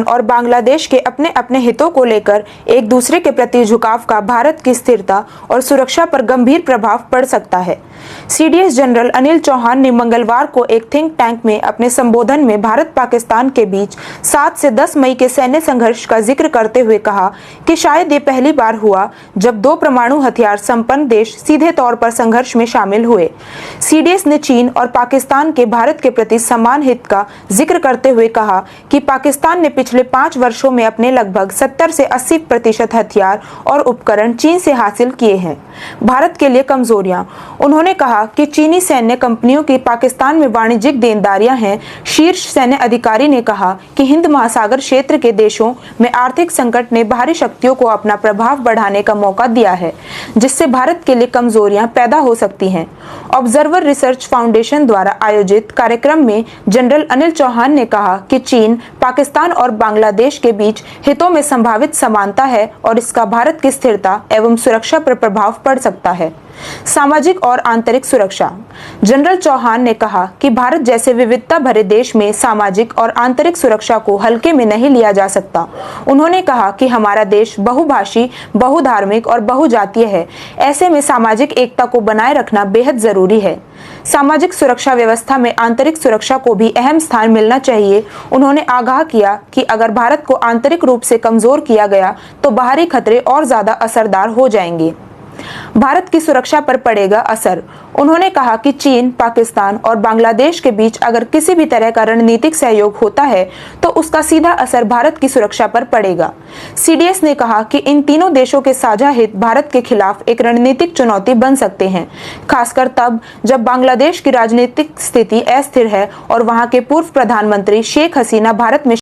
और बांग्लादेश के अपने अपने हितों को लेकर एक दूसरे के प्रति झुकाव का भारत की स्थिरता और सुरक्षा पर गंभीर प्रभाव पड़ सकता है। सीडीएस जनरल अनिल चौहान ने मंगलवार को एक थिंक टैंक में अपने संबोधन में भारत पाकिस्तान के बीच 7 से 10 मई के सैन्य संघर्ष का जिक्र करते हुए कहा कि शायद ये पहली बार हुआ जब 2 परमाणु हथियार संपन्न देश सीधे तौर पर संघर्ष में शामिल हुए। सीडीएस ने चीन और पाकिस्तान के भारत के प्रति समान हित का जिक्र करते हुए कहा कि पाकिस्तान ने पिछले 5 वर्षों में अपने लगभग 70 से 80% हथियार और उपकरण चीन से हासिल किए हैं। भारत के लिए कमजोरियां। उन्होंने कहा कि चीनी सैन्य कंपनियों की पाकिस्तान में वाणिज्यिक देनदारियां हैं। शीर्ष सैन्य अधिकारी ने कहा कि हिंद महासागर क्षेत्र के देशों में आर्थिक संकट ने बाहरी शक्तियों को अपना प्रभाव बढ़ाने का मौका दिया है, जिससे भारत के लिए कमजोरियां पैदा हो सकती हैं। ऑब्जर्वर रिसर्च फाउंडेशन द्वारा आयोजित कार्यक्रम में जनरल अनिल चौहान ने कहा कि चीन, पाकिस्तान और बांग्लादेश के बीच हितों में संभावित समानता है और इसका भारत की स्थिरता एवं सुरक्षा पर प्रभाव पड़ सकता है। सामाजिक और आंतरिक सुरक्षा। जनरल चौहान ने कहा कि भारत जैसे विविधता भरे देश में सामाजिक और आंतरिक सुरक्षा को हल्के में नहीं लिया जा सकता। उन्होंने कहा कि हमारा देश बहुभाषी, बहुधार्मिक और बहुजातीय है। ऐसे में सामाजिक एकता को बनाए रखना बेहद जरूरी है। सामाजिक सुरक्षा व्यवस्था में आंतरिक सुरक्षा को भी अहम स्थान मिलना चाहिए। उन्होंने आगाह किया कि अगर भारत को आंतरिक रूप से कमजोर किया गया तो बाहरी खतरे और ज्यादा असरदार हो जाएंगे। भारत की सुरक्षा पर पड़ेगा असर। उन्होंने कहा कि चीन, पाकिस्तान और बांग्लादेश के बीच अगर किसी भी तरह का रणनीतिक सहयोग होता है तो उसका सीधा असर भारत की सुरक्षा पर पड़ेगा। सीडीएस ने कहा कि इन तीनों देशों के साझा हित भारत के खिलाफ एक रणनीतिक चुनौती बन सकते हैं, खासकर तब जब बांग्लादेश की राजनीतिक स्थिति अस्थिर है और वहां के पूर्व प्रधानमंत्री शेख हसीना भारत में